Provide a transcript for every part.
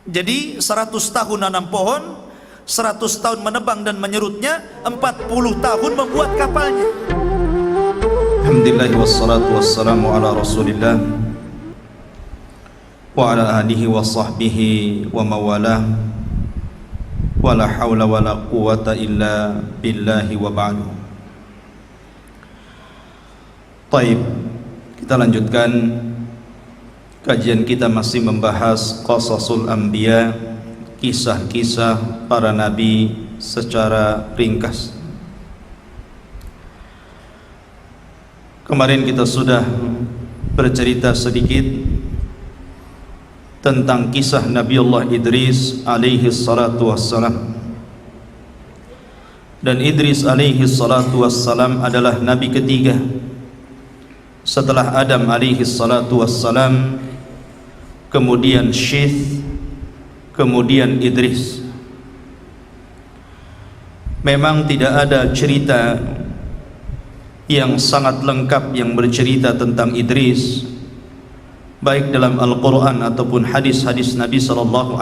Jadi 100 tahun nanam pohon, 100 tahun menebang dan menyerutnya, 40 tahun membuat kapalnya. Alhamdulillah wassalatu wassalamu ala Rasulillah wa ala alihi wa sahbihi wa mawalah wa la hawla wa la quwata illa billahi wa ba'du. Taib, kita lanjutkan kajian kita, masih membahas qasasul anbiya, kisah-kisah para nabi secara ringkas. Kemarin kita sudah bercerita sedikit tentang kisah Nabiullah Idris alaihi salatu wassalam. Dan Idris alaihi salatu wassalam adalah nabi ketiga setelah Adam alaihi salatu wassalam, kemudian Syith, kemudian Idris. Memang tidak ada cerita yang sangat lengkap yang bercerita tentang Idris, baik dalam Al-Quran ataupun hadis-hadis Nabi SAW,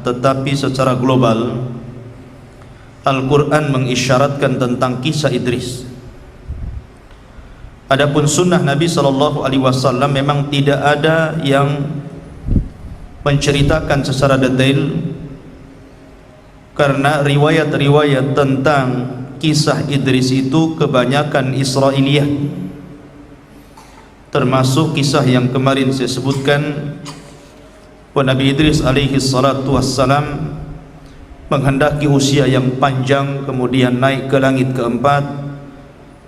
tetapi secara global Al-Quran mengisyaratkan tentang kisah Idris. Adapun sunnah Nabi SAW memang tidak ada yang menceritakan secara detail, karena riwayat-riwayat tentang kisah Idris itu kebanyakan Israiliyah, termasuk kisah yang kemarin saya sebutkan, bahwa Nabi Idris alaihi salatu wassalam menghendaki usia yang panjang, kemudian naik ke langit keempat,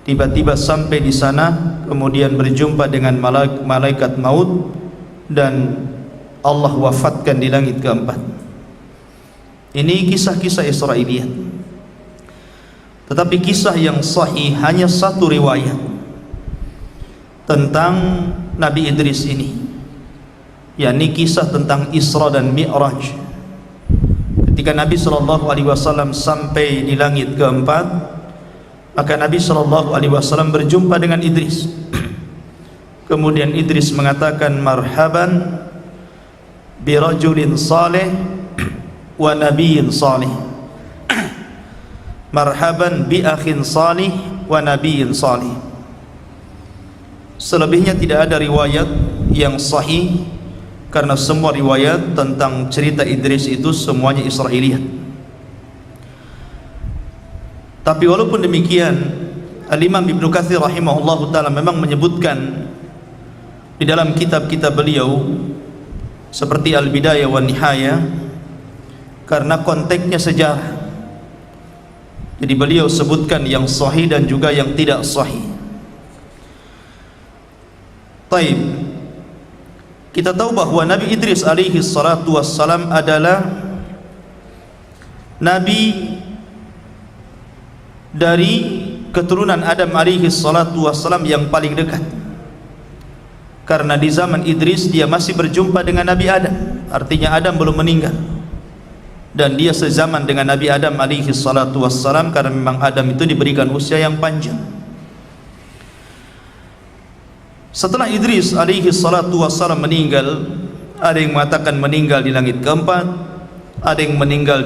tiba-tiba sampai di sana, kemudian berjumpa dengan malaikat maut dan Allah wafatkan di langit keempat. Ini kisah-kisah Israiliyat. Tetapi kisah yang sahih hanya satu riwayat tentang Nabi Idris ini, yakni kisah tentang Isra dan Mi'raj. Ketika Nabi SAW sampai di langit keempat, maka Nabi SAW berjumpa dengan Idris. Kemudian Idris mengatakan, marhaban birajulin salih wa nabiyyin salih, marhaban bi akhin salih wa nabiyyin salih. Selebihnya tidak ada riwayat yang sahih, karena semua riwayat tentang cerita Idris itu semuanya Israiliyat. Tapi walaupun demikian, Al-Imam Ibnu Katsir rahimahullahu ta'ala memang menyebutkan di dalam kitab-kitab beliau seperti Al-Bidayah wa Nihayah, karena konteksnya sejarah. Jadi beliau sebutkan yang sahih dan juga yang tidak sahih. Taib, kita tahu bahwa Nabi Idris alaihi salatu wassalam adalah nabi dari keturunan Adam alaihi salatu wassalam yang paling dekat. Karena di zaman Idris dia masih berjumpa dengan Nabi Adam, artinya Adam belum meninggal, dan dia sezaman dengan Nabi Adam alaihi salatu wassalam, karena memang Adam itu diberikan usia yang panjang. Setelah Idris alaihi salatu wassalam meninggal, ada yang mengatakan meninggal di langit keempat, ada yang meninggal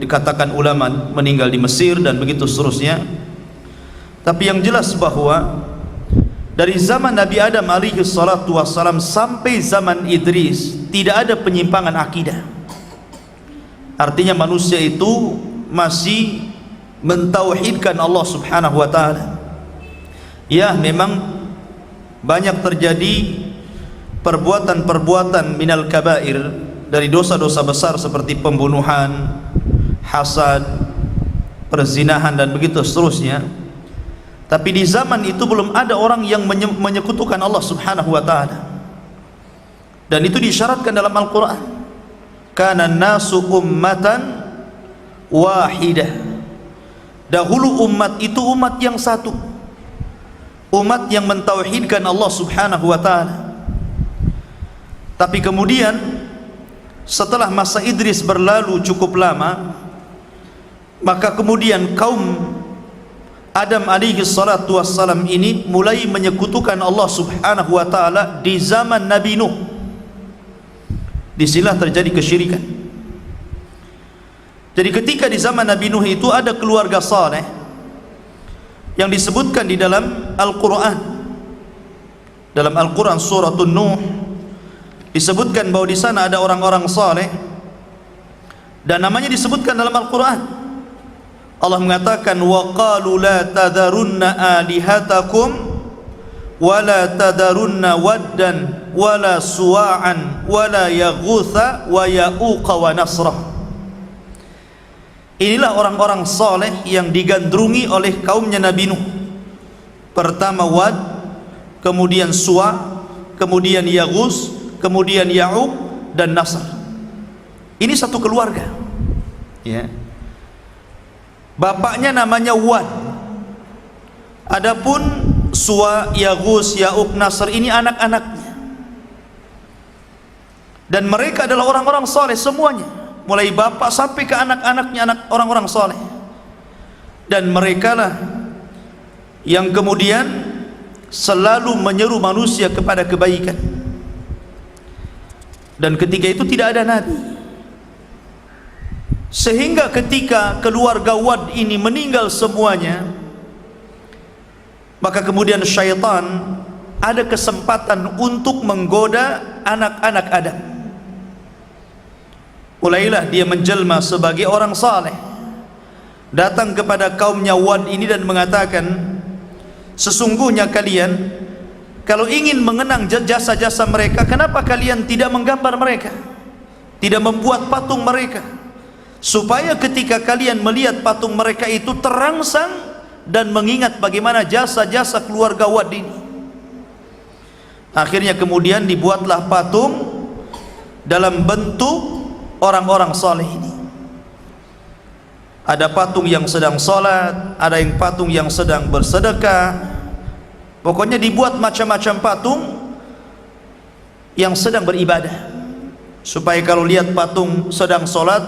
dikatakan ulama meninggal di Mesir, dan begitu seterusnya. Tapi yang jelas bahwa dari zaman Nabi Adam alaihi salatu wassalam sampai zaman Idris tidak ada penyimpangan akidah. Artinya manusia itu masih mentauhidkan Allah subhanahu wa ta'ala. Ya, memang banyak terjadi perbuatan-perbuatan minal kabair, dari dosa-dosa besar seperti pembunuhan, hasad, perzinahan, dan begitu seterusnya. Tapi di zaman itu belum ada orang yang menyekutukan Allah subhanahu wa ta'ala, dan itu disyaratkan dalam Al-Quran. Kana nasu ummatan wahidah. Dahulu umat itu umat yang satu, umat yang mentauhidkan Allah subhanahu wa ta'ala. Tapi kemudian setelah masa Idris berlalu cukup lama, maka kemudian kaum Adam alaihi salatu wassalam ini mulai menyekutukan Allah subhanahu wa ta'ala di zaman Nabi Nuh. disinilah terjadi kesyirikan. Jadi ketika di zaman Nabi Nuh itu ada keluarga saleh yang disebutkan di dalam Al-Quran. Dalam Al-Quran surah Nuh disebutkan bahwa di sana ada orang-orang saleh dan namanya disebutkan dalam Al-Quran. Allah mengatakan, wa qalu la tadharunna alihatakum wa la tadharunna waddan wa la suwa'an wa la yaghutha wa ya'uqa wa nasrah. Inilah orang-orang saleh yang digandrungi oleh kaumnya Nabi Nuh. Pertama Wad, kemudian Suwa, kemudian Yaghus, kemudian Ya'uq dan Nasr. Ini satu keluarga. Ya. Bapaknya namanya Wad. Adapun Suwa, Yaghus, Ya'uq, Nasr ini anak-anaknya. Dan mereka adalah orang-orang saleh semuanya. Mulai bapak sampai ke anak-anaknya, anak orang-orang soleh. Dan merekalah yang kemudian selalu menyeru manusia kepada kebaikan. Dan ketika itu tidak ada nabi, sehingga ketika keluarga Wad ini meninggal semuanya, maka kemudian syaitan ada kesempatan untuk menggoda anak-anak Adam. Mulailah dia menjelma sebagai orang saleh, datang kepada kaumnya Wad ini dan mengatakan, sesungguhnya kalian kalau ingin mengenang jasa-jasa mereka, kenapa kalian tidak menggambar mereka, tidak membuat patung mereka, supaya ketika kalian melihat patung mereka itu terangsang dan mengingat bagaimana jasa-jasa keluarga Wad ini. Akhirnya kemudian dibuatlah patung dalam bentuk orang-orang saleh ini. Ada patung yang sedang salat, ada yang patung yang sedang bersedekah. Pokoknya dibuat macam-macam patung yang sedang beribadah, supaya kalau lihat patung sedang salat,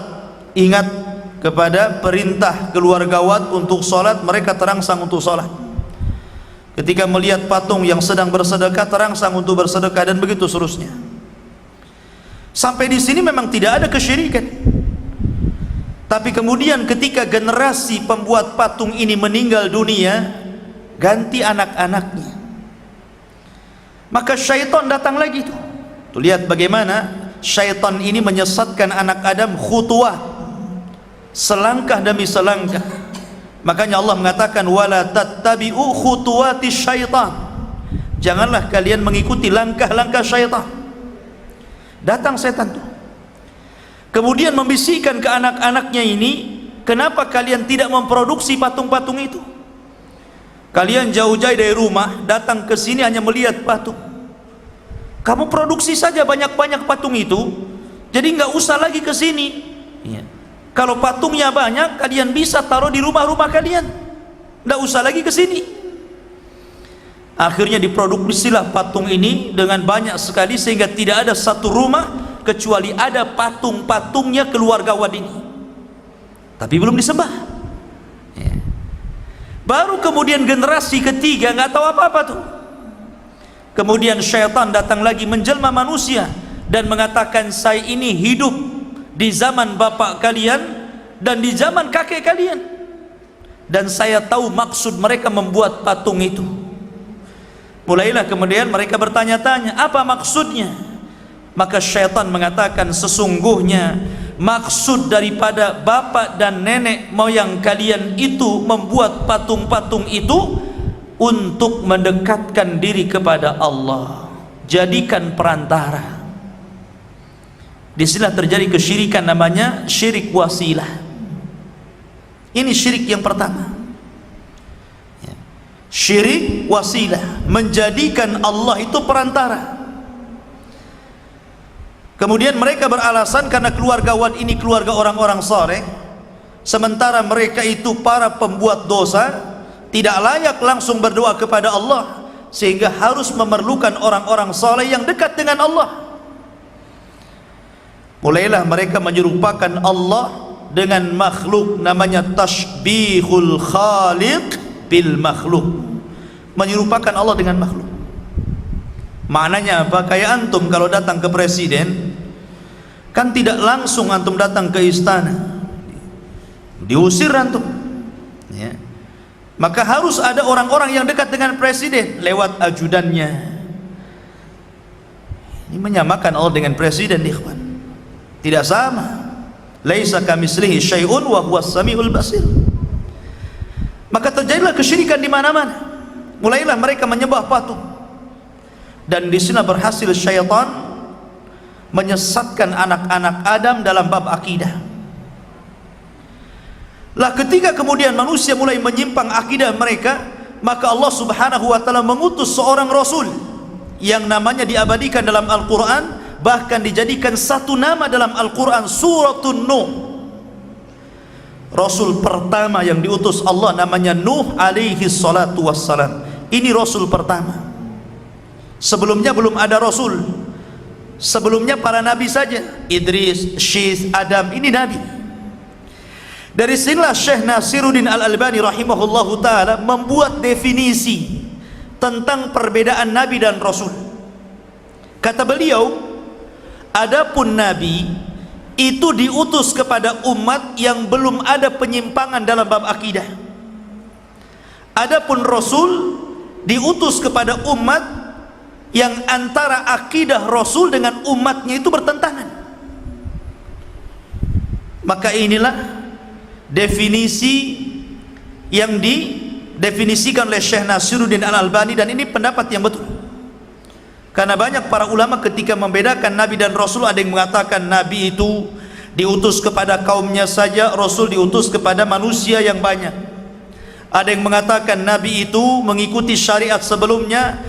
ingat kepada perintah keluarga Wad untuk salat, mereka terangsang untuk salat. Ketika melihat patung yang sedang bersedekah, terangsang untuk bersedekah, dan begitu seterusnya. Sampai di sini memang tidak ada kesyirikan. Tapi kemudian ketika generasi pembuat patung ini meninggal dunia, ganti anak-anaknya, maka syaitan datang lagi tuh. Tuh lihat bagaimana syaitan ini menyesatkan anak Adam khutuwah, selangkah demi selangkah. Makanya Allah mengatakan, wala tattabi'u khutuwati syaitan. Janganlah kalian mengikuti langkah-langkah syaitan. Datang setan tuh, kemudian membisikkan ke anak-anaknya ini, kenapa kalian tidak memproduksi patung-patung itu? Kalian jauh-jauh dari rumah datang ke sini hanya melihat patung. Kamu produksi saja banyak-banyak patung itu, jadi nggak usah lagi ke sini. Ya. Kalau patungnya banyak, kalian bisa taruh di rumah-rumah kalian, nggak usah lagi ke sini. Akhirnya diproduksilah patung ini dengan banyak sekali, sehingga tidak ada satu rumah kecuali ada patung-patungnya keluarga Wad ini, tapi belum disembah. Ya. Baru kemudian generasi ketiga nggak tahu apa-apa tuh. Kemudian syaitan datang lagi menjelma manusia dan mengatakan, saya ini hidup di zaman bapak kalian dan di zaman kakek kalian, dan saya tahu maksud mereka membuat patung itu. Mulailah kemudian mereka bertanya-tanya, apa maksudnya? Maka syaitan mengatakan, sesungguhnya maksud daripada bapak dan nenek moyang kalian itu membuat patung-patung itu untuk mendekatkan diri kepada Allah, jadikan perantara. Disinilah terjadi kesyirikan, namanya syirik wasilah. Ini syirik yang pertama. Syirik wasilah, menjadikan Allah itu perantara. Kemudian mereka beralasan karena keluarga Wad ini keluarga orang-orang saleh, sementara mereka itu para pembuat dosa, tidak layak langsung berdoa kepada Allah, sehingga harus memerlukan orang-orang saleh yang dekat dengan Allah. Mulailah mereka menyerupakan Allah dengan makhluk, namanya tasbihul khaliq bil makhluk, menyerupakan Allah dengan makhluk. Maknanya apa? Kayak antum kalau datang ke presiden, Kan tidak langsung antum datang ke istana, diusir antum, ya. Maka harus ada orang-orang yang dekat dengan presiden lewat ajudannya. Ini menyamakan Allah dengan presiden, ikhwan. Tidak sama. Laisa kamitslihi syai'un wa huwas samiul basir. Maka terjadilah kesyirikan di mana-mana. Mulailah mereka menyembah patung. Dan di sini berhasil syaitan menyesatkan anak-anak Adam dalam bab akidah. Lah ketika kemudian manusia mulai menyimpang akidah mereka, maka Allah Subhanahu wa taala mengutus seorang rasul yang namanya diabadikan dalam Al-Qur'an, bahkan dijadikan satu nama dalam Al-Qur'an, Suratun Nuh. Rasul pertama yang diutus Allah namanya Nuh alaihi salatu wassalam. Ini rasul pertama. Sebelumnya belum ada rasul. Sebelumnya para nabi saja, Idris, Syith, Adam, ini nabi. Dari sinilah Syekh Nasiruddin Al-Albani rahimahullahu ta'ala membuat definisi tentang perbedaan nabi dan rasul. Kata beliau, adapun nabi itu diutus kepada umat yang belum ada penyimpangan dalam bab akidah. Adapun rasul diutus kepada umat yang antara akidah rasul dengan umatnya itu bertentangan. Maka inilah definisi yang didefinisikan oleh Syekh Nasiruddin Al-Albani, dan ini pendapat yang betul. Karena banyak para ulama ketika membedakan nabi dan rasul, ada yang mengatakan nabi itu diutus kepada kaumnya saja, rasul diutus kepada manusia yang banyak. Ada yang mengatakan nabi itu mengikuti syariat sebelumnya,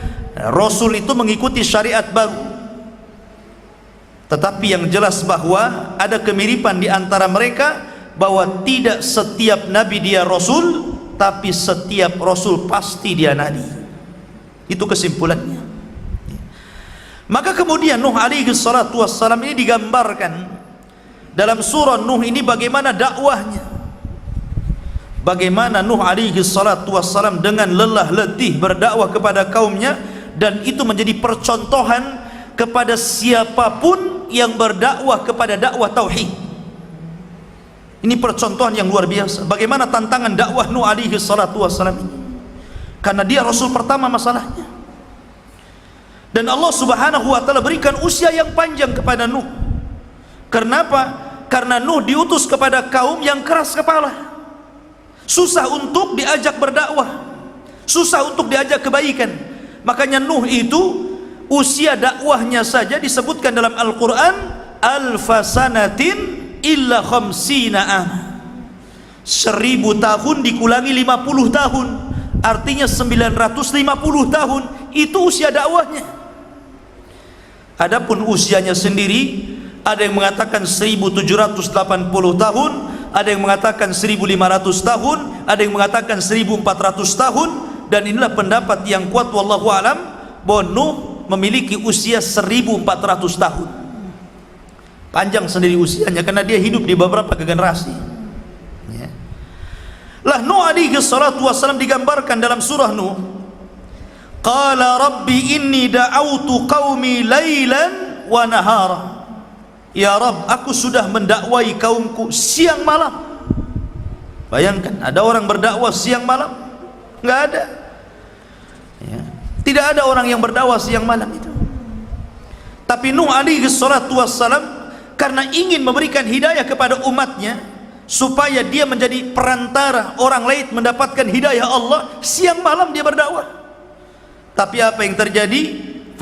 rasul itu mengikuti syariat baru. Tetapi yang jelas bahwa ada kemiripan di antara mereka, bahwa tidak setiap nabi dia rasul, tapi setiap rasul pasti dia nabi. Itu kesimpulannya. Maka kemudian Nuh alaihi salatu wassalam ini digambarkan dalam surah Nuh ini bagaimana dakwahnya. Bagaimana Nuh alaihi salatu wassalam dengan lelah letih berdakwah kepada kaumnya, dan itu menjadi percontohan kepada siapapun yang berdakwah kepada dakwah tauhid. Ini percontohan yang luar biasa bagaimana tantangan dakwah Nuh alaihi salatu wassalam ini, karena dia rasul pertama masalahnya. Dan Allah Subhanahu wa taala berikan usia yang panjang kepada Nuh. Kenapa? Karena Nuh diutus kepada kaum yang keras kepala, susah untuk diajak berdakwah, susah untuk diajak kebaikan. Makanya Nuh itu usia dakwahnya saja disebutkan dalam Al-Quran alfasanatin illa khamsina am, 1000 tahun dikulangi 50 tahun, artinya 950 tahun itu usia dakwahnya. Adapun usianya sendiri, ada yang mengatakan 1780 tahun, ada yang mengatakan 1500 tahun, ada yang mengatakan 1400 tahun. Dan inilah pendapat yang kuat wallahu alam, bahwa Nuh memiliki usia 1400 tahun. Panjang sendiri usianya karena dia hidup di beberapa generasi, ya. Lah Nuh alaihi salatu wassalam digambarkan dalam surah Nuh, qala rabbi inni da'autu qaumi lailan wa nahara. Ya Rabb, aku sudah mendakwai kaumku siang malam. Bayangkan ada orang berdakwah siang malam? Enggak ada, ya. Tidak ada orang yang berdakwah siang malam itu. Tapi Nuh alaihi salatu wassalam karena ingin memberikan hidayah kepada umatnya, supaya dia menjadi perantara orang lain mendapatkan hidayah Allah, siang malam dia berdakwah. Tapi apa yang terjadi?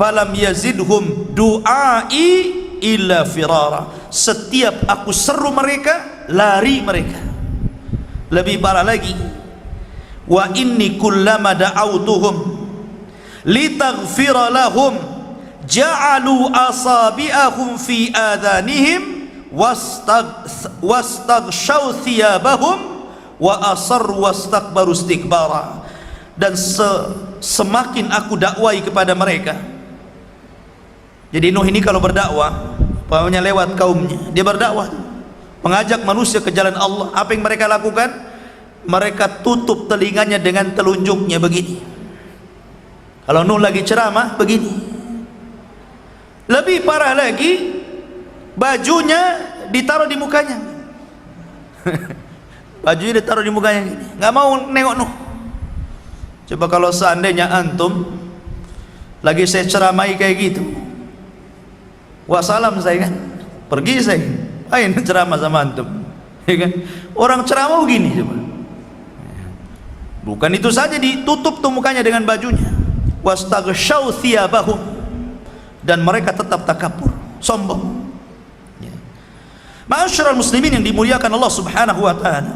Falam yazidhum du'ai illa firara. Setiap aku seru mereka, lari mereka. Lebih parah lagi, wa inni kullama da'autuhum litaghfira lahum ja'alu asabi'ahum fi adhanihim wastaghshaw thiyabahum wa asarru wastakbaru istikbara. Dan semakin aku dakwai kepada mereka. Jadi Nuh ini kalau berdakwah, pokoknya lewat kaumnya, dia berdakwah, mengajak manusia ke jalan Allah. Apa yang mereka lakukan? Mereka tutup telinganya dengan telunjuknya begini. Kalau Nuh lagi ceramah begini. Lebih parah lagi, bajunya ditaruh di mukanya. Bajunya ditaruh di mukanya gini, nggak mau nengok Nuh. Coba kalau seandainya antum lagi saya ceramai kayak gitu, wassalam saya kan, pergi saya, ayo ceramah sama antum, ya kan? Orang ceramah begini coba. Bukan itu saja, ditutup tuh mukanya dengan bajunya. Wastaghshaw thiyabahum, dan mereka tetap takabur, sombong. Ya. Ma'asyiral muslimin yang dimuliakan Allah Subhanahu wa taala.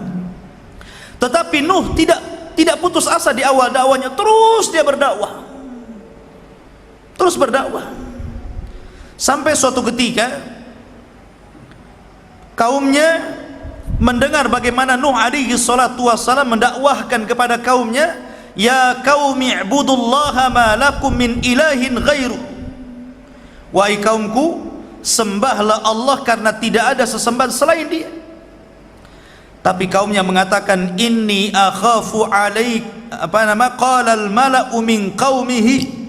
Tetapi Nuh tidak putus asa di awal dakwahnya, terus dia berdakwah. Terus berdakwah. Sampai suatu ketika kaumnya mendengar bagaimana Nuh alaihi salatu wassalam mendakwahkan kepada kaumnya, ya qaumi ibudullaha ma lakum min ilahin ghairu. Wahai kaumku, sembahlah Allah karena tidak ada sesembahan selain Dia. Tapi kaumnya mengatakan, inni akhafu alaik, qala al mala'u min qaumihi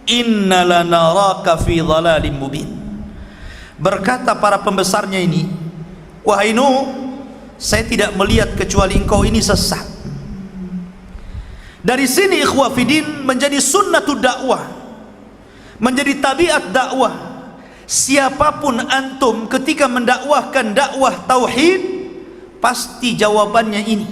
inna lanaraka fi dhalalim mubin. Berkata para pembesarnya ini, wahai Nuh, saya tidak melihat kecuali engkau ini sesat. Dari sini ikhwah fidin menjadi sunnatud dakwah, menjadi tabiat dakwah. Siapapun antum ketika mendakwahkan dakwah tauhid, pasti jawabannya ini.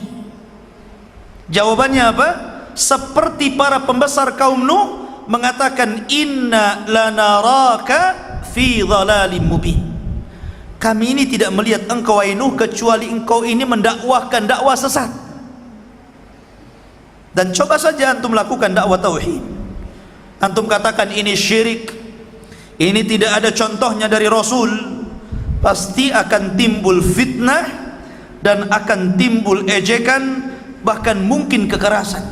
Jawabannya apa? Seperti para pembesar kaum Nuh mengatakan, inna lanaraka fi dhalalim mubin. Kami ini tidak melihat engkau wahai Nuh kecuali engkau ini mendakwahkan dakwah sesat. Dan coba saja antum lakukan dakwah tauhid, antum katakan ini syirik, ini tidak ada contohnya dari Rasul, pasti akan timbul fitnah dan akan timbul ejekan, bahkan mungkin kekerasan.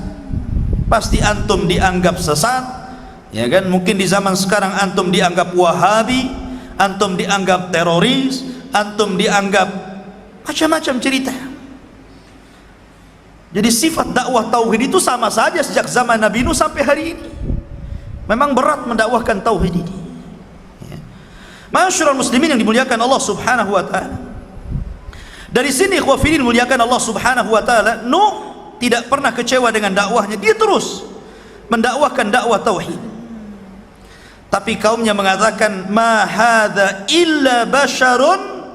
Pasti antum dianggap sesat, ya kan? Mungkin di zaman sekarang antum dianggap Wahabi, antum dianggap teroris, antum dianggap macam-macam cerita. Jadi sifat dakwah tauhid itu sama saja sejak zaman Nabi Nuh sampai hari ini. Memang berat mendakwahkan tauhid ini. Ya. Ma'asyiral muslimin yang dimuliakan Allah Subhanahu wa taala. Dari sini ikhwah fillah dimuliakan Allah Subhanahu wa taala, Nuh tidak pernah kecewa dengan dakwahnya, dia terus mendakwahkan dakwah tauhid. Tapi kaumnya mengatakan, ma hadza illa basyarun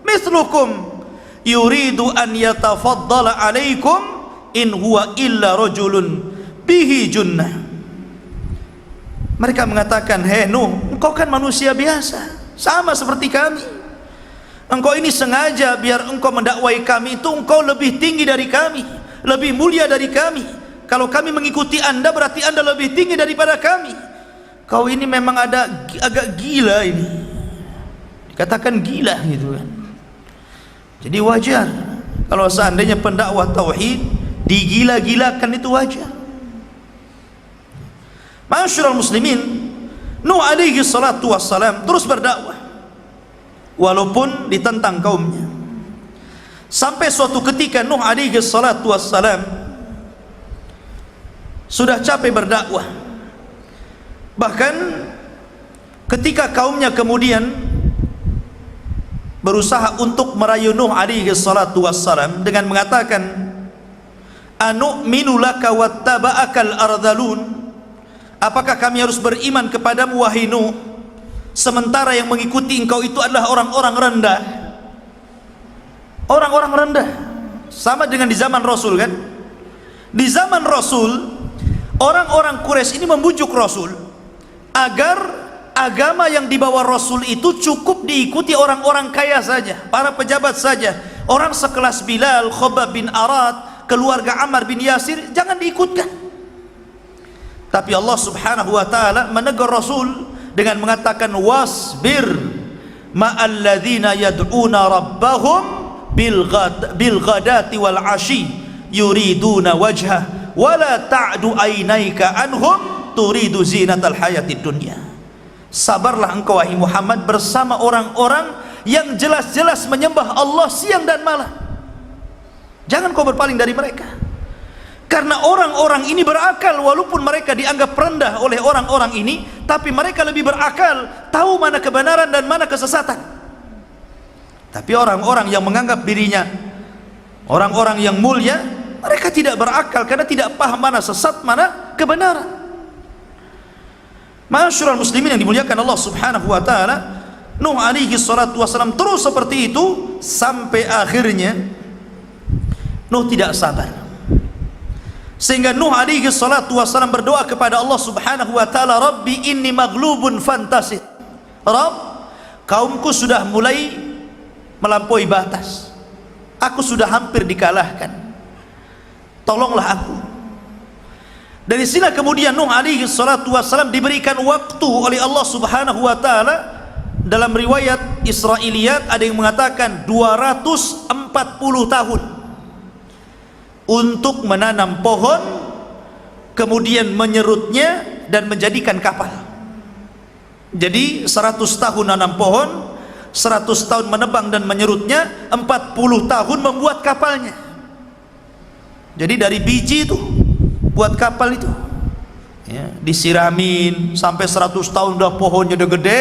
mithlukum yuridu an yatafaddala alaikum in huwa illa rajulun bihi junnah. Mereka mengatakan, hei Nuh, engkau kan manusia biasa, sama seperti kami. Engkau ini sengaja biar engkau mendakwai kami itu engkau lebih tinggi dari kami, lebih mulia dari kami. Kalau kami mengikuti anda, berarti anda lebih tinggi daripada kami. Kau ini memang ada agak gila ini, dikatakan gila gitu kan. Jadi wajar kalau seandainya pendakwah tauhid digila-gilakan, itu wajar. Ma'asyiral muslimin, Nuh alaihi salatu wassalam terus berdakwah walaupun ditentang kaumnya. Sampai suatu ketika Nuh alaihi salatu wassalam sudah capek berdakwah. Bahkan ketika kaumnya kemudian berusaha untuk merayu Nuh alaihi salatu wassalam dengan mengatakan, anu'minu laka wattaba'akal ardhalun, apakah kami harus beriman kepadamu wahai Nuh, sementara yang mengikuti engkau itu adalah orang-orang rendah. Orang-orang rendah, sama dengan di zaman Rasul kan. Di zaman Rasul, orang-orang Quraisy ini membujuk Rasul agar agama yang dibawa Rasul itu cukup diikuti orang-orang kaya saja, para pejabat saja. Orang sekelas Bilal, Khabbab bin Arad, keluarga Ammar bin Yasir jangan diikutkan. Tapi Allah Subhanahu wa taala menegur Rasul dengan mengatakan, wasbir ma'alladzina yad'una rabbahum bil ghadati wal ashi yuriduna wajhah wala ta'du ainaika anhum turidu zinatal hayatid dunya. Sabarlah engkau wahai Muhammad bersama orang-orang yang jelas-jelas menyembah Allah siang dan malam. Jangan kau berpaling dari mereka, karena orang-orang ini berakal. Walaupun mereka dianggap rendah oleh orang-orang ini, tapi mereka lebih berakal, tahu mana kebenaran dan mana kesesatan. Tapi orang-orang yang menganggap dirinya orang-orang yang mulia, mereka tidak berakal karena tidak paham mana sesat, mana kebenaran. Ma'asyiral muslimin yang dimuliakan Allah Subhanahu wa taala, Nuh alaihi salatu wasalam terus seperti itu sampai akhirnya Nuh tidak sabar, sehingga Nuh alaihi salatu wasalam berdoa kepada Allah Subhanahu wa taala, Rabbi inni maghlubun fantasir. Rabb, kaumku sudah mulai melampaui batas, aku sudah hampir dikalahkan, tolonglah aku. Dari sini kemudian Nuh alaihi salatu wasalam diberikan waktu oleh Allah Subhanahu wa taala. Dalam riwayat Israiliyat ada yang mengatakan 240 tahun untuk menanam pohon, kemudian menyerutnya dan menjadikan kapal. Jadi 100 tahun nanam pohon, 100 tahun menebang dan menyerutnya, 40 tahun membuat kapalnya. Jadi dari biji itu buat kapal itu ya, disiramin sampai 100 tahun udah pohonnya udah gede,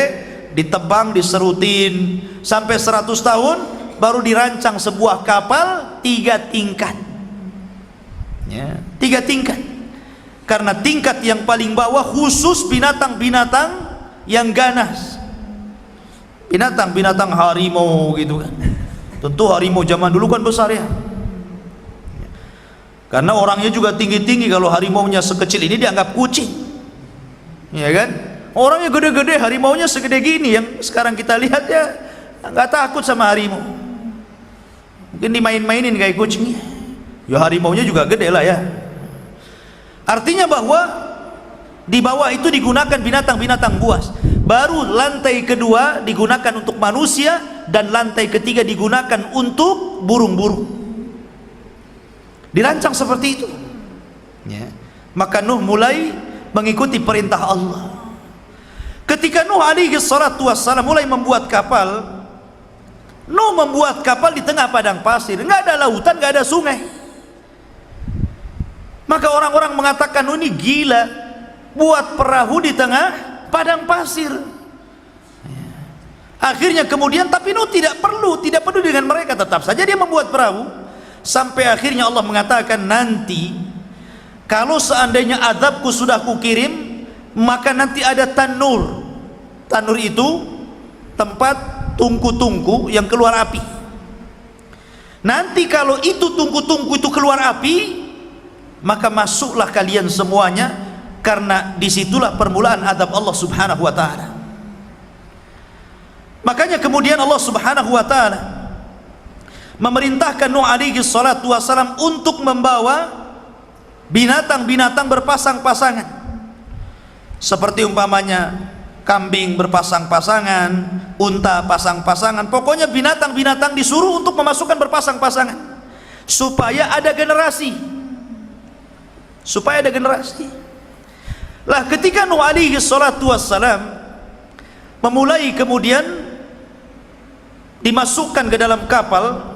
ditebang, diserutin sampai 100 tahun baru dirancang sebuah kapal 3 tingkat ya, 3 tingkat. Karena tingkat yang paling bawah khusus binatang-binatang yang ganas, binatang-binatang harimau gitu kan. Tentu harimau zaman dulu kan besar ya, karena orangnya juga tinggi-tinggi. Kalau harimaunya sekecil ini dianggap kucing ya kan. Orangnya gede-gede, harimaunya segede gini. Yang sekarang kita lihat ya nggak takut sama harimau, mungkin dimain-mainin kayak kucing ya. Harimaunya juga gede lah ya. Artinya bahwa di bawah itu digunakan binatang-binatang buas, baru lantai kedua digunakan untuk manusia, dan lantai ketiga digunakan untuk burung-burung. Dirancang seperti itu ya. Maka Nuh mulai mengikuti perintah Allah. Ketika Nuh alaihi salatu wassalam mulai membuat kapal, Nuh membuat kapal di tengah padang pasir, nggak ada lautan, nggak ada sungai. Maka orang-orang mengatakan, Nuh ini gila, buat perahu di tengah padang pasir. Akhirnya kemudian, tapi Nuh tidak peduli dengan mereka, tetap saja dia membuat perahu. Sampai akhirnya Allah mengatakan, nanti kalau seandainya azabku sudah kukirim, maka nanti ada tanur. Tanur itu tempat tungku-tungku yang keluar api. Nanti kalau itu tungku-tungku itu keluar api, maka masuklah kalian semuanya, karena disitulah permulaan azab Allah Subhanahu wa ta'ala. Makanya kemudian Allah Subhanahu wa ta'ala memerintahkan Nuh alaihi salatu wassalam untuk membawa binatang-binatang berpasang-pasangan, seperti umpamanya kambing berpasang-pasangan, unta pasang-pasangan. Pokoknya binatang-binatang disuruh untuk memasukkan berpasang-pasangan, supaya ada generasi, Lah ketika Nuh alaihi salatu wassalam memulai kemudian dimasukkan ke dalam kapal,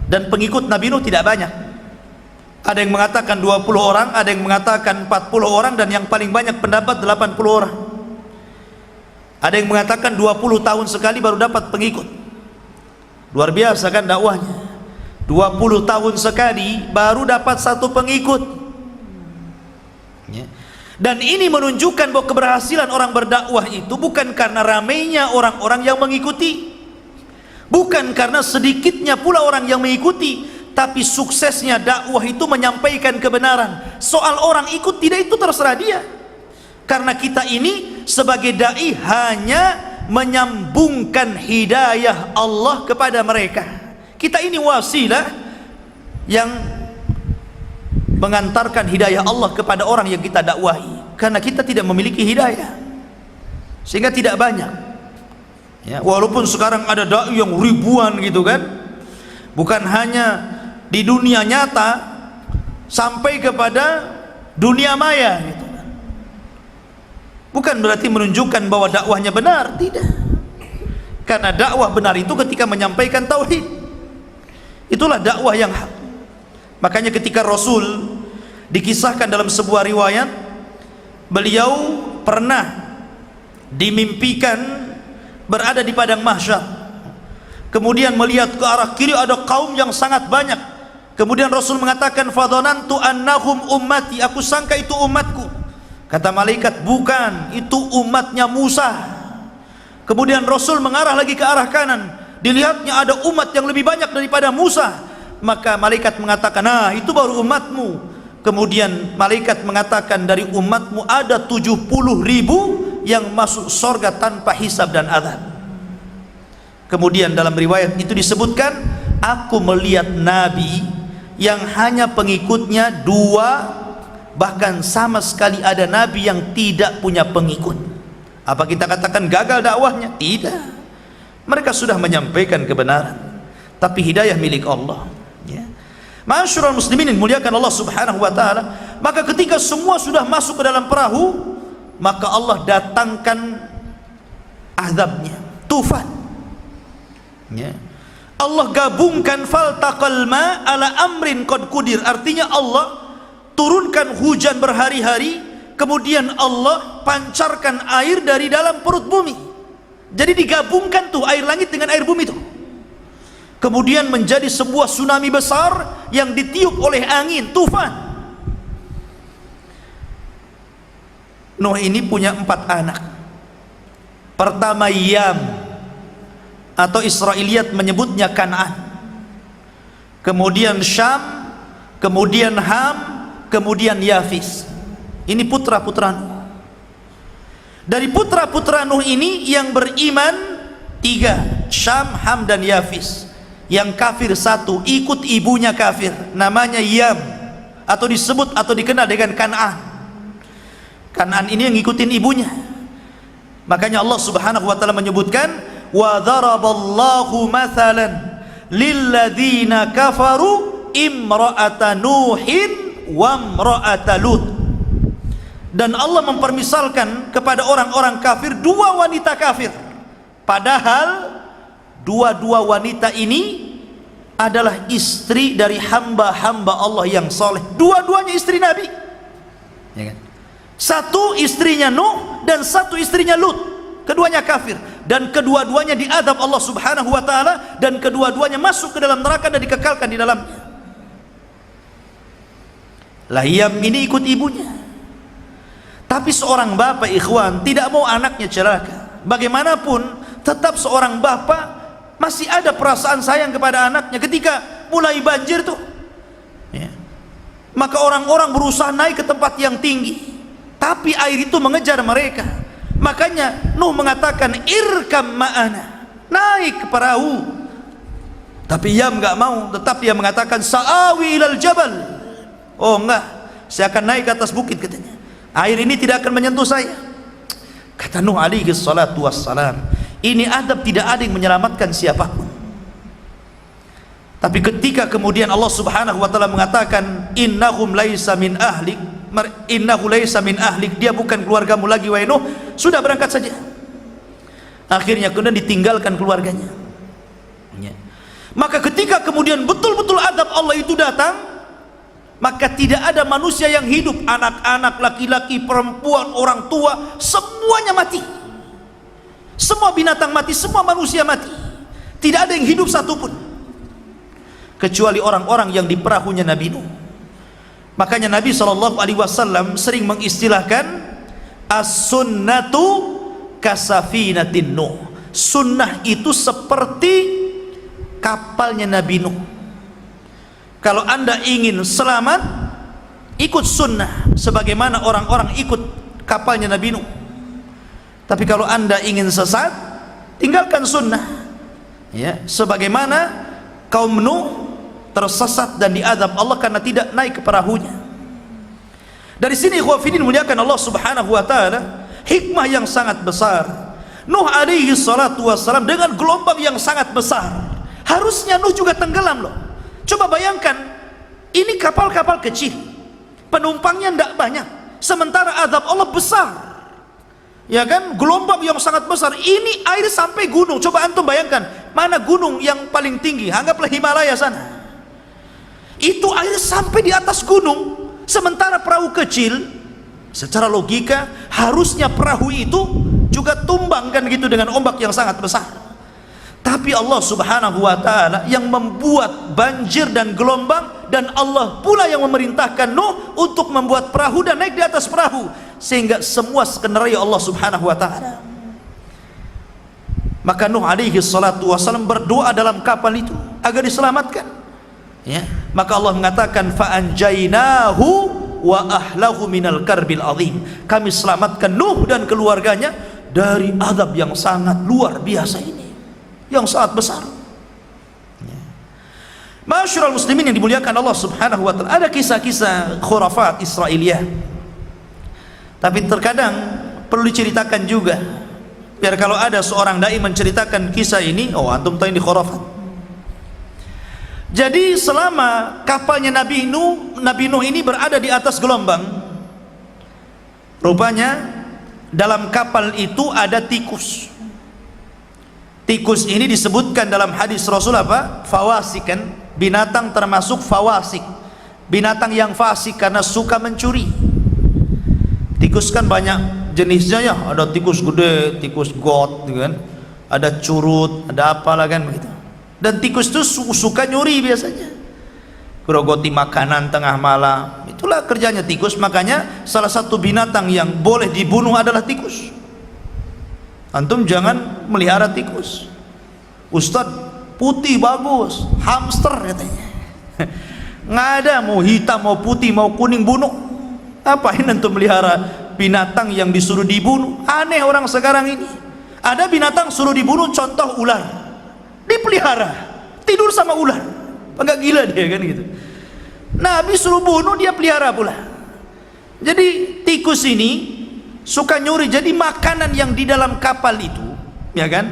dan pengikut Nabi Nuh tidak banyak. Ada yang mengatakan 20 orang, ada yang mengatakan 40 orang, dan yang paling banyak pendapat 80 orang. Ada yang mengatakan 20 tahun sekali baru dapat pengikut. Luar biasa kan dakwahnya. 20 tahun sekali baru dapat 1 pengikut ya. Dan ini menunjukkan bahwa keberhasilan orang berdakwah itu bukan karena ramainya orang-orang yang mengikuti, bukan karena sedikitnya pula orang yang mengikuti, tapi suksesnya dakwah itu menyampaikan kebenaran. Soal orang ikut tidak, itu terserah dia. Karena kita ini sebagai dai hanya menyambungkan hidayah Allah kepada mereka. Kita ini wasilah yang mengantarkan hidayah Allah kepada orang yang kita dakwahi, karena kita tidak memiliki hidayah, sehingga tidak banyak ya. Walaupun sekarang ada dai yang ribuan gitu kan, bukan hanya di dunia nyata, sampai kepada dunia maya gitu kan. Bukan berarti menunjukkan bahwa dakwahnya benar, tidak. Karena dakwah benar itu ketika menyampaikan tauhid, itulah dakwah yang hak. Makanya ketika Rasul dikisahkan dalam sebuah riwayat, beliau pernah dimimpikan berada di padang mahsyar. kemudian melihat ke arah kiri ada kaum yang sangat banyak. Kemudian Rasul mengatakan, fadhanantu annahum ummati, aku sangka itu umatku. Kata malaikat, bukan, itu umatnya Musa. Kemudian Rasul mengarah lagi ke arah kanan, dilihatnya ada umat yang lebih banyak daripada Musa. Maka malaikat mengatakan, nah itu baru umatmu. Kemudian malaikat mengatakan, dari umatmu ada 70.000 yang masuk surga tanpa hisab dan azab. Kemudian dalam riwayat itu disebutkan, aku melihat Nabi yang hanya pengikutnya 2, bahkan sama sekali ada Nabi yang tidak punya pengikut. Apa kita katakan gagal dakwahnya? Tidak. Mereka sudah menyampaikan kebenaran, tapi hidayah milik Allah. Ya. Ma'asyiral muslimin yang muliakan Allah Subhanahu wa taala, maka ketika semua sudah masuk ke dalam perahu, maka Allah datangkan azabnya, tufan. Ya. Allah gabungkan faltaqal ma ala amrin qad qudir, artinya Allah turunkan hujan berhari-hari, kemudian Allah pancarkan air dari dalam perut bumi. Jadi digabungkan tuh air langit dengan air bumi tuh. Kemudian menjadi sebuah tsunami besar yang ditiup oleh angin, tufan. Nuh ini punya 4 anak. Pertama Yam, atau Israiliyat menyebutnya Kan'an. Kemudian Syam, kemudian Ham, kemudian Yafis. Ini putra-putra Nuh. Dari putra-putra Nuh ini yang beriman 3, Syam, Ham dan Yafis. Yang kafir 1, ikut ibunya kafir, namanya Yam, atau disebut atau dikenal dengan Kan'an. Kan'an ini yang ngikutin ibunya. Makanya Allah Subhanahu wa taala menyebutkan, wa daraballahu mathalan lilladzina kafaru imra'ata nuhin wa imra'ata lut. Dan Allah mempermisalkan kepada orang-orang kafir 2 wanita kafir, padahal dua-dua wanita ini adalah istri dari hamba-hamba Allah yang soleh. Dua-duanya istri Nabi, ya kan? 1 istrinya Nuh dan 1 istrinya Lut. Keduanya kafir, dan kedua-duanya diadab Allah Subhanahu wa taala, dan kedua-duanya masuk ke dalam neraka dan dikekalkan di dalamnya. Yam ini ikut ibunya. Tapi seorang bapak, ikhwan, tidak mau anaknya celaka. Bagaimanapun tetap seorang bapak masih ada perasaan sayang kepada anaknya. Ketika mulai banjir tuh, ya, maka orang-orang berusaha naik ke tempat yang tinggi, tapi air itu mengejar mereka. Makanya Nuh mengatakan, irkam ma'ana, naik ke perahu. Tapi Yam enggak mau, tetap dia mengatakan, sa'awi ilal jabal. Oh enggak, saya akan naik ke atas bukit, katanya. Air ini tidak akan menyentuh saya. Kata Nuh alaihi salatu wassalam, ini adab, tidak ada yang menyelamatkan siapapun. Tapi ketika kemudian Allah Subhanahu wa taala mengatakan, innahum laisa min ahlik, innahu laisa min ahlik, dia bukan keluargamu lagi wahai Nuh, sudah berangkat saja. Akhirnya kemudian ditinggalkan keluarganya. Ya. Maka ketika kemudian betul-betul adab Allah itu datang, maka tidak ada manusia yang hidup, anak-anak, laki-laki, perempuan, orang tua, semuanya mati. Semua binatang mati, semua manusia mati. Tidak ada yang hidup satupun, kecuali orang-orang yang di perahunya Nabi Nuh. Makanya Nabi SAW sering mengistilahkan as-sunnatu kasafinatin Nuh. Sunnah itu seperti kapalnya Nabi Nuh. Kalau anda ingin selamat, ikut sunnah sebagaimana orang-orang ikut kapalnya Nabi Nuh. Tapi kalau anda ingin sesat, tinggalkan sunnah, ya, sebagaimana kaum Nuh tersesat dan diadab Allah karena tidak naik ke perahunya. Dari sini ikhwafidin muliakan Allah Subhanahu wa taala, hikmah yang sangat besar. Nuh alaihi salatu wassalam dengan gelombang yang sangat besar, harusnya Nuh juga tenggelam loh. Coba bayangkan, ini kapal-kapal kecil, penumpangnya tidak banyak, sementara azab Allah besar, ya kan? Gelombang yang sangat besar, ini air sampai gunung. Coba antum bayangkan, mana gunung yang paling tinggi? Anggaplah Himalaya sana, itu air sampai di atas gunung, sementara perahu kecil. Secara logika harusnya perahu itu juga tumbang kan gitu dengan ombak yang sangat besar. Tapi Allah subhanahu wa ta'ala yang membuat banjir dan gelombang, dan Allah pula yang memerintahkan Nuh untuk membuat perahu dan naik di atas perahu, sehingga semua skenario Allah subhanahu wa ta'ala. Maka Nuh alaihi salatu wassalam berdoa dalam kapal itu agar diselamatkan, ya. Maka Allah mengatakan fa'anjainahu wa ahlahu minal karbil azim, kami selamatkan Nuh dan keluarganya dari azab yang sangat luar biasa ini, yang sangat besar. Ma'asyiral muslimin yang dimuliakan Allah subhanahu wa ta'ala, ada kisah-kisah khurafat Israiliyah, tapi terkadang perlu diceritakan juga, biar kalau ada seorang dai menceritakan kisah ini, oh antum tahu ini khurafat. Jadi selama kapalnya Nabi Nuh ini berada di atas gelombang, rupanya dalam kapal itu ada tikus. Tikus ini disebutkan dalam hadis Rasul apa? Fawasik, kan? Binatang termasuk fawasik, binatang yang fasik karena suka mencuri. Tikus kan banyak jenisnya ya, ada tikus gede, tikus got, kan? Ada curut, ada apalah kan begitu. Dan tikus itu suka nyuri biasanya, gerogoti makanan tengah malam. Itulah kerjanya tikus. Makanya salah satu binatang yang boleh dibunuh adalah tikus. Antum jangan melihara tikus. Ustadz, putih bagus, hamster katanya. Nggak ada, mau hitam, mau putih, mau kuning, bunuh. Apain antum melihara binatang yang disuruh dibunuh? Aneh orang sekarang ini. Ada binatang suruh dibunuh, contoh ular, dipelihara, tidur sama ular. Agak gila dia kan gitu. Nabi suruh bunuh, dia pelihara pula. Jadi tikus ini suka nyuri. Jadi makanan yang di dalam kapal itu, ya kan,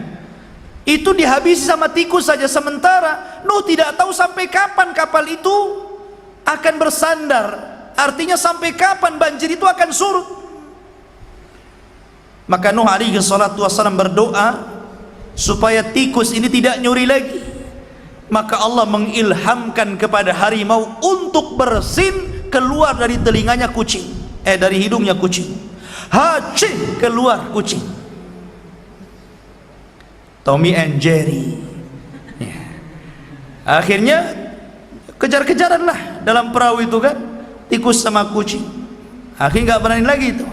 itu dihabisi sama tikus saja. Sementara Nuh tidak tahu sampai kapan kapal itu akan bersandar, artinya sampai kapan banjir itu akan surut. Maka Nuh alaihi salatu wassalam berdoa supaya tikus ini tidak nyuri lagi. Maka Allah mengilhamkan kepada harimau untuk bersin keluar dari telinganya kucing, dari hidungnya kucing. Hacing, keluar kucing. Tommy and Jerry, ya. Akhirnya kejar-kejaran lah dalam perahu itu kan, tikus sama kucing. Akhirnya nggak berani lagi itu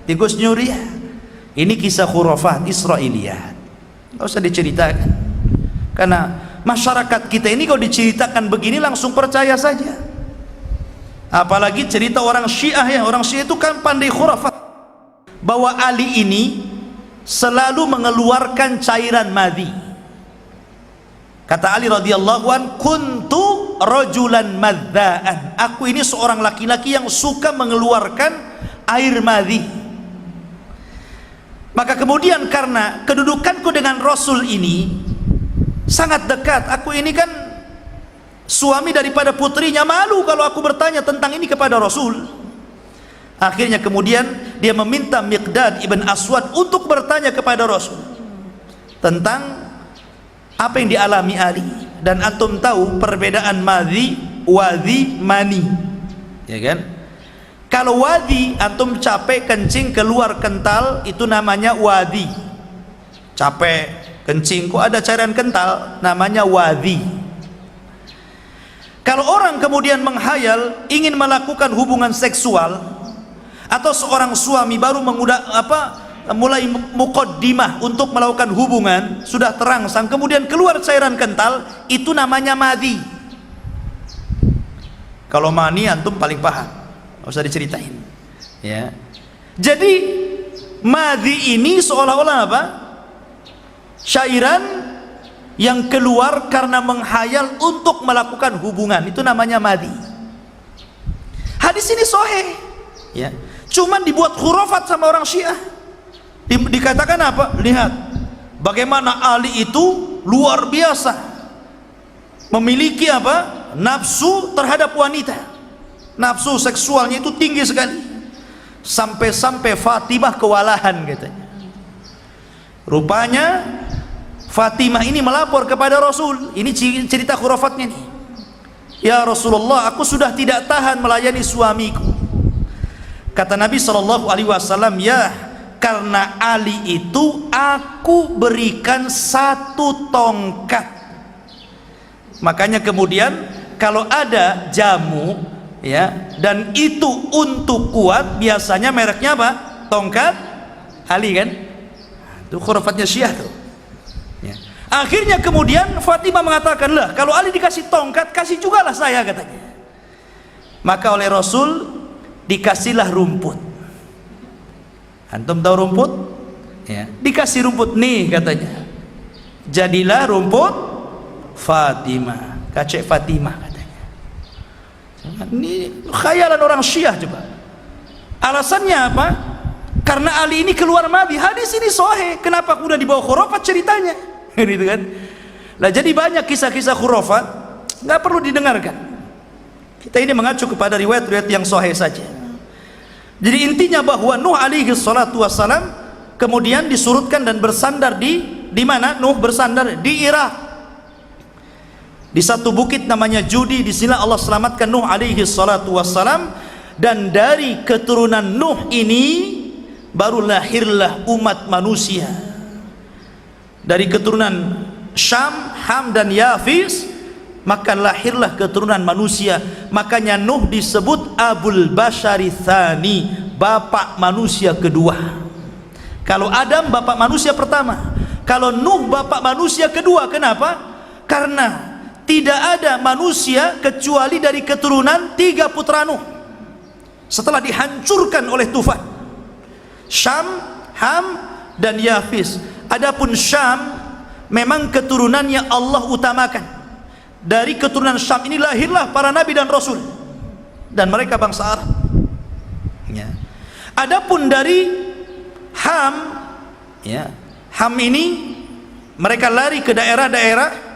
tikus nyuri. Ini kisah khurafat Israiliyat, nggak usah diceritakan, karena masyarakat kita ini kalau diceritakan begini langsung percaya saja. Apalagi cerita orang Syiah, ya. Orang Syiah itu kan pandai khurafat, bahwa Ali ini selalu mengeluarkan cairan madhi. Kata Ali radhiyallahu an, kuntu rajulan madzaan, aku ini seorang laki-laki yang suka mengeluarkan air madhi. Maka kemudian karena kedudukanku dengan Rasul ini sangat dekat, aku ini kan suami daripada putrinya, malu kalau aku bertanya tentang ini kepada Rasul. Akhirnya kemudian dia meminta Miqdad ibn Aswad untuk bertanya kepada Rasul tentang apa yang dialami Ali. Dan antum tahu perbedaan madhi, wadhi, mani, ya kan? Kalau wadhi, antum capek kencing keluar kental, itu namanya wadhi. Capek kencing kok ada cairan kental, namanya wadhi. Kalau orang kemudian menghayal ingin melakukan hubungan seksual, atau seorang suami baru mulai muqaddimah untuk melakukan hubungan, sudah terangsang kemudian keluar cairan kental, itu namanya madhi. Kalau mani antum paling paham, nggak usah diceritain, ya. Jadi madhi ini seolah-olah apa? Cairan yang keluar karena menghayal untuk melakukan hubungan, itu namanya madhi. Hadis ini sahih, ya. Cuman dibuat khurafat sama orang Syiah. Dikatakan apa? Lihat bagaimana Ali itu luar biasa memiliki apa? Nafsu terhadap wanita. Nafsu seksualnya itu tinggi sekali. Sampai-sampai Fatimah kewalahan katanya. Rupanya Fatimah ini melapor kepada Rasul. Ini cerita khurafatnya nih. Ya Rasulullah, aku sudah tidak tahan melayani suamiku. Kata Nabi SAW, ya karena Ali itu aku berikan satu tongkat. Makanya kemudian kalau ada jamu ya dan itu untuk kuat, biasanya mereknya apa? Tongkat Ali kan? Itu khurafatnya Syiah tuh ya. Akhirnya kemudian Fatimah mengatakan, lah kalau Ali dikasih tongkat, kasih juga lah saya, katanya. Maka oleh Rasul dikasihlah rumput. Antum tahu rumput? Ya. Dikasih rumput nih katanya. Jadilah rumput Fatimah, kacek Fatimah katanya. Ini khayalan orang Syiah coba. Alasannya apa? Karena Ali ini keluar Nabi. Hadis ini sahih. Kenapa udah dibawa khurafat ceritanya? Gitu kan? Lah jadi banyak kisah-kisah khurafat nggak perlu didengarkan. Kita ini mengacu kepada riwayat-riwayat yang sahih saja. Jadi intinya bahwa Nuh alaihi salatu wassalam kemudian disurutkan dan bersandar di mana Nuh bersandar? Di Irak. Di satu bukit namanya Judi. Di sini Allah selamatkan Nuh alaihi salatu wassalam, dan dari keturunan Nuh ini baru lahirlah umat manusia. Dari keturunan Syam, Ham dan Yafis, maka lahirlah keturunan manusia. Makanya Nuh disebut Abul Bashari Tsani, bapak manusia kedua. Kalau Adam bapak manusia pertama, kalau Nuh bapak manusia kedua. Kenapa? Karena tidak ada manusia kecuali dari keturunan 3 putra Nuh setelah dihancurkan oleh tufan. Syam, Ham dan Yafis. Adapun Syam memang keturunannya Allah utamakan. Dari keturunan Syam ini lahirlah para nabi dan rasul, dan mereka bangsa Arab ya. Adapun dari Ham ya, Ham ini mereka lari ke daerah-daerah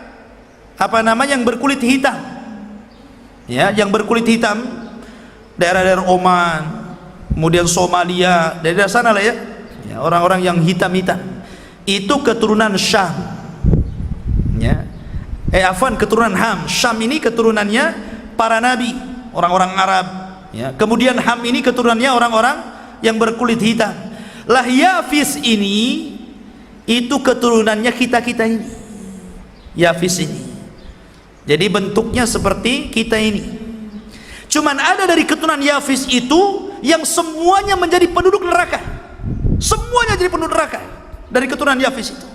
apa namanya yang berkulit hitam ya, yang berkulit hitam, daerah-daerah Oman, kemudian Somalia, daerah sana lah ya, orang-orang yang hitam-hitam itu keturunan Syam ya. Afwan, keturunan Ham. Syam ini keturunannya para nabi, orang-orang Arab ya. Kemudian Ham ini keturunannya orang-orang yang berkulit hitam. Lah Yafis ini itu keturunannya kita-kita ini, Yafis ini. Jadi bentuknya seperti kita ini. Cuman ada dari keturunan Yafis itu yang semuanya menjadi penduduk neraka. Semuanya jadi penduduk neraka dari keturunan Yafis itu.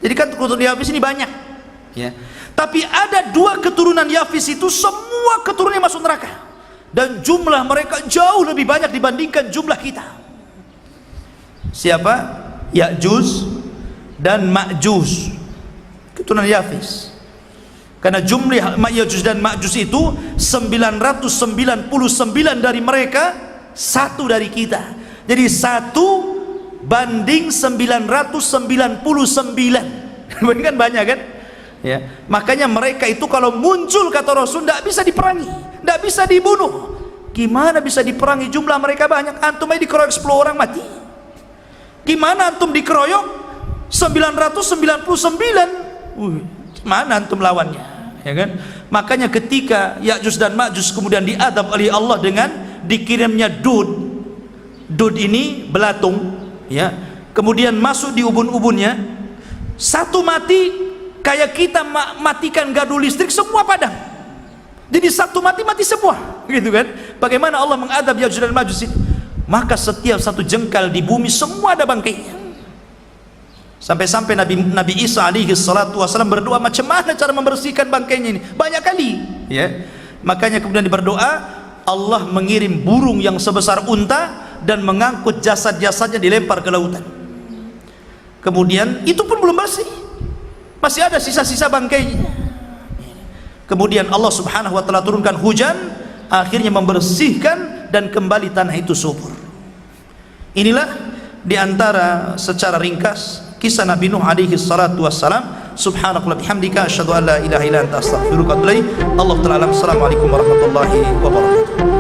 Jadi kan keturunan Yafis ini banyak ya. Tapi ada 2 keturunan Yafis itu semua keturunannya masuk neraka, dan jumlah mereka jauh lebih banyak dibandingkan jumlah kita. Siapa? Ya'juj dan Ma'juj, keturunan Yafis. Karena jumlah Ya'juj dan Ma'juj itu 999 dari mereka, 1 dari kita. Jadi 1 banding 999. Kan banyak kan ya. Makanya mereka itu kalau muncul, kata Rasul, tidak bisa diperangi, tidak bisa dibunuh. Gimana bisa diperangi? Jumlah mereka banyak. Antum aja dikeroyok 10 orang mati. Gimana antum dikeroyok 999? Gimana antum lawannya ya kan? Makanya ketika Ya'juj dan Ma'juj kemudian diadab oleh Allah dengan dikirimnya dud ini belatung ya, kemudian masuk di ubun-ubunnya, 1 mati kayak kita matikan gardu listrik, semua padam. Jadi 1 mati semua, gitu kan? Bagaimana Allah mengadab Ya'juj dan Ma'juj ini? Maka setiap 1 jengkal di bumi semua ada bangkainya. Sampai-sampai Nabi Isa alaihi salatu wassalam berdoa, macam mana cara membersihkan bangkainya ini? Banyak kali ya. Makanya kemudian berdoa, Allah mengirim burung yang sebesar unta dan mengangkut jasad-jasadnya, dilempar ke lautan. Kemudian itu pun belum bersih, masih ada sisa-sisa bangkainya. Kemudian Allah subhanahu wa ta'ala turunkan hujan, akhirnya membersihkan dan kembali tanah itu subur. Inilah diantara secara ringkas kisah Nabi Nuh alaihi salatu wassalam. Subhanakallah bihamdika asyhadu an la ilaha illa anta astaghfiruka wa atubu ilaik. Allah ta'ala alam. Assalamualaikum warahmatullahi wabarakatuh.